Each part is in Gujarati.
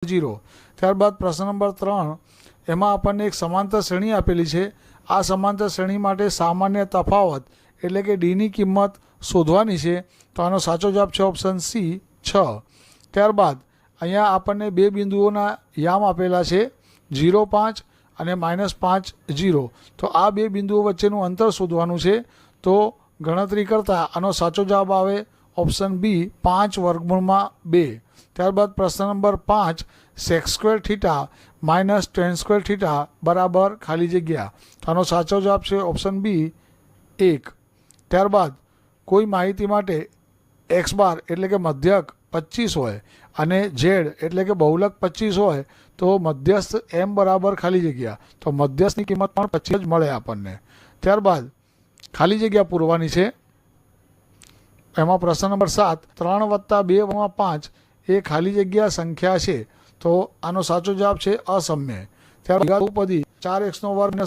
0। ત્યારબાદ પ્રશ્ન નંબર 3 એમાં આપણને એક સમાંતર શ્રેણી આપેલી છે। આ સમાંતર શ્રેણી માટે સામાન્ય તફાવત એટલે કે ડીની કિંમત શોધવાની છે। તો આનો સાચો જવાબ છે ઓપ્શન સી 6। ત્યારબાદ અહીંયા આપણને બે બિંદુઓના યામ આપેલા છે 0.5 અને -5 0। તો આ બે બિંદુઓ વચ્ચેનું અંતર શોધવાનું છે। તો ગણતરી કરતાં આનો સાચો જવાબ આવે ઓપ્શન બી 5 વર્ગમૂળમાં 2। ત્યારબાદ પ્રશ્ન નંબર 5 sec² θ માઇનસ tan² θ બરાબર ખાલી જગ્યા। તો આનો સાચો જવાબ છે ઓપ્શન બી 1। ત્યારબાદ કોઈ માહિતી માટે x બાર એટલે કે મધ્યક 25 હોય અને z એટલે કે બહુલક 25 હોય તો મધ્યસ્થ m બરાબર ખાલી જગ્યા। તો મધ્યસ્થની કિંમત પણ 25 જ મળે આપણને। ત્યારબાદ ખાલી જગ્યા પૂરવાની છે। એમાં પ્રશ્ન નંબર 7 3 + 2 / 5 એ ખાલી જગ્યા સંખ્યા છે। તો આનો સાચો જવાબ છે અસમ્ય। ત્યારબાદ બહુપદી 4x²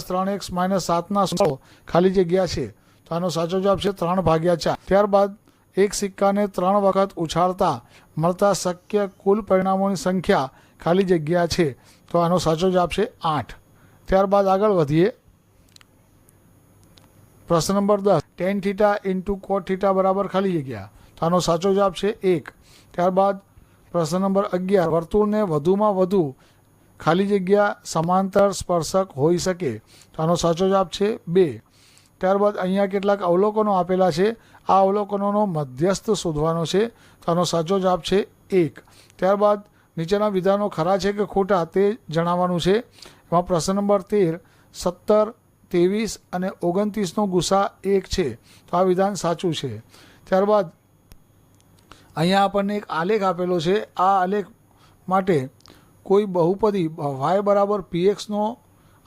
- 3x - 7 ખાલી જગ્યા છે। તો આનો સાચો જવાબ છે 3/4। ત્યારબાદ એક સિક્કાને 3 વખત ઉછાળતા મળતા શક્ય કુલ પરિણામોની સંખ્યા ખાલી જગ્યા છે। તો આનો સાચો જવાબ છે 8। ત્યારબાદ આગળ વધીએ। પ્રશ્ન નંબર 10 tan θ × cot θ બરાબર ખાલી જગ્યા। તો આનો સાચો જવાબ છે 1। ત્યારબાદ પ્રશ્ન નંબર 11 વર્તુળને વધુમાં વધુ ખાલી જગ્યા સમાંતર સ્પર્શક હોઈ શકે। તો આનો સાચો જવાબ છે 2। ત્યારબાદ અહીંયા કેટલાક અવલોકનો આપેલા છે। આ અવલોકનોનો મધ્યસ્થ શોધવાનો છે। તો આનો સાચો જવાબ છે 1। ત્યારબાદ નીચેના વિધાનો ખરા છે કે ખોટા તે જણાવવાનું છે। એમાં પ્રશ્ન નંબર 13 17 23 અને 29નો ગુસા 1 છે। તો આ વિધાન સાચું છે। ત્યારબાદ અહીંયા આપણને એક આલેખ આપેલો છે। આ આલેખ માટે કોઈ બહુપદી y બરાબર pxનો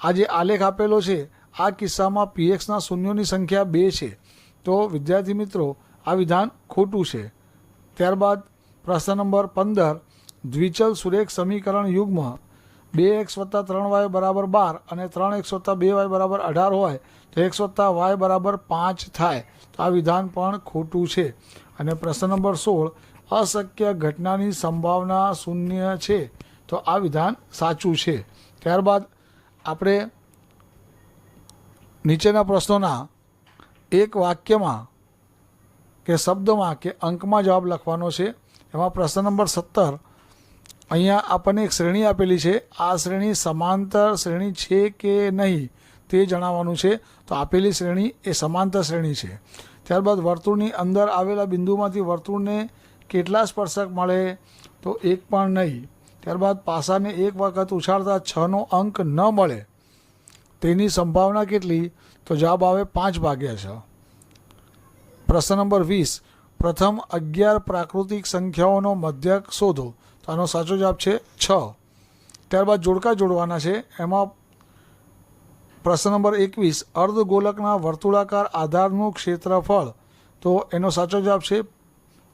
આ જે આલેખ આપેલો છે આ કિસ્સામાં pxના શૂન્યોની સંખ્યા 2 છે। તો વિદ્યાર્થી મિત્રો આ વિધાન ખોટું છે। ત્યારબાદ પ્રશ્ન નંબર 15 દ્વિચલ સુરેખ સમીકરણ યુગ્મ 2x + 3y = 12 અને 3x + 2y = 18 હોય તો x + y = 5 થાય। તો આ વિધાન પણ ખોટું છે। અને પ્રશ્ન નંબર 16 અશક્ય ઘટનાની સંભાવના 0 છે। તો આ વિધાન સાચું છે। ત્યારબાદ આપણે નીચેના પ્રશ્નોના એક વાક્યમાં કે શબ્દમાં કે અંકમાં જવાબ લખવાનો છે। એમાં પ્રશ્ન નંબર 17 અહીંયા આપણને એક શ્રેણી આપેલી છે। આ શ્રેણી સમાંતર શ્રેણી છે કે નહીં તે જણાવવાનું છે। તો આપેલી શ્રેણી એ સમાંતર શ્રેણી છે। ત્યારબાદ વર્તુળની અંદર આવેલા બિંદુમાંથી વર્તુળને કેટલા સ્પર્શક મળે તો એક પણ નહીં। ત્યારબાદ પાસાને એક વખત ઉછાળતા 6નો અંક ન મળે તેની સંભાવના કેટલી તો જવાબ આવે 5/6। પ્રશ્ન નંબર 20 પ્રથમ 11 પ્રાકૃતિક સંખ્યાઓનો મધ્યક શોધો। તો આનો સાચો જવાબ છે 6। ત્યારબાદ જોડકા જોડવાના છે। એમાં પ્રશ્ન નંબર 21 અર્ધગોલકના વર્તુળાકાર આધારનું ક્ષેત્રફળ। તો એનો સાચો જવાબ છે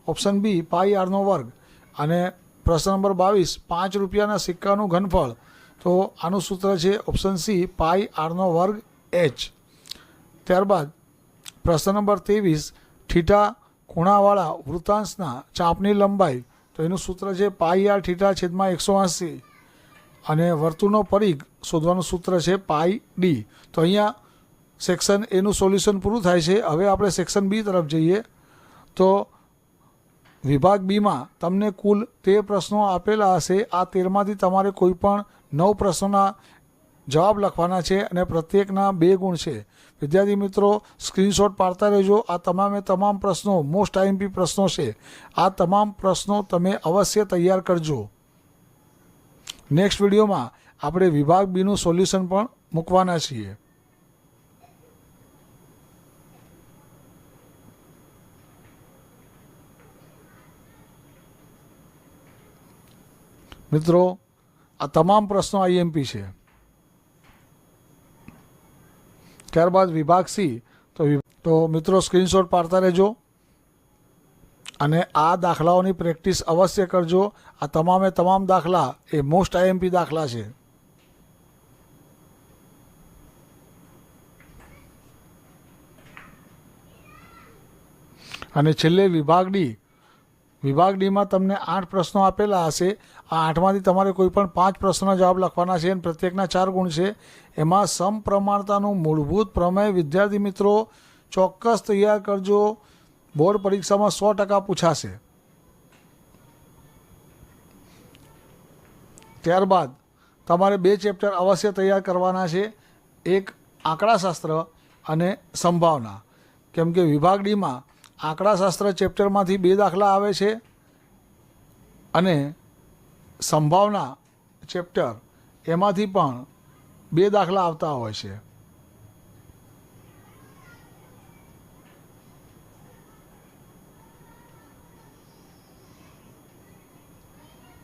ઓપ્શન બી πr²। અને પ્રશ્ન નંબર 22 5 રૂપિયાના સિક્કાનું ઘનફળ। તો આનું સૂત્ર છે ઓપ્શન સી πr²h। ત્યારબાદ પ્રશ્ન નંબર 23 થીટા ખૂણાવાળા વૃત્તાંશના ચાપની લંબાઈ। તો એનું સૂત્ર છે πr/180 અને વર્તુળનો પરિઘ શોધવાનું સૂત્ર છે πd। તો અહીંયા સેક્શન એનું સોલ્યુશન પૂરું થાય છે। હવે આપણે સેક્શન બી તરફ જઈએ। તો વિભાગ બીમાં તમને કુલ 13 પ્રશ્નો આપેલા હશે। આ 13માંથી તમારે કોઈ પણ 9 પ્રશ્નોના જવાબ લખવાના છે અને પ્રત્યેકના 2 ગુણ છે। વિદ્યાર્થી મિત્રો સ્ક્રીનશોટ પાડતા રહેજો। આ તમામે તમામ પ્રશ્નો મોસ્ટ આઈએમપી પ્રશ્નો છે। આ તમામ પ્રશ્નો તમે અવશ્ય તૈયાર કરજો। નેક્સ્ટ વિડીયોમાં આપણે વિભાગ બીનું સોલ્યુશન પણ મૂકવાના છીએ। મિત્રો આ તમામ પ્રશ્નો આઈએમપી છે। ત્યારબાદ વિભાગ સી તો મિત્રો સ્ક્રીનશોટ પાડતા રહેજો અને આ દાખલાઓની પ્રેક્ટિસ અવશ્ય કરજો। આ તમામે તમામ દાખલા એ મોસ્ટ આઈએમપી દાખલા છે। અને છેલ્લે વિભાગ ડી વિભાગ ડીમાં તમને 8 પ્રશ્નો આપેલા હશે. આ 8માંથી તમારે કોઈ પણ 5 પ્રશ્નોના જવાબ લખવાના છે અને પ્રત્યેકના 4 ગુણ છે. એમાં સમપ્રમાણતાનું મૂળભૂત પ્રમેય વિદ્યાર્થી મિત્રો ચોક્કસ તૈયાર કરજો. બોર્ડ પરીક્ષામાં 100% પૂછાશે. ત્યારબાદ તમારે 2 ચેપ્ટર અવશ્ય તૈયાર કરવાના છે. એક આંકડાશાસ્ત્ર અને સંભાવના. કેમ કે વિભાગ ડીમાં આંકડાશાસ્ત્ર ચેપ્ટરમાંથી 2 દાખલા આવે છે અને સંભાવના ચેપ્ટર એમાંથી પણ 2 દાખલા આવતા હોય છે.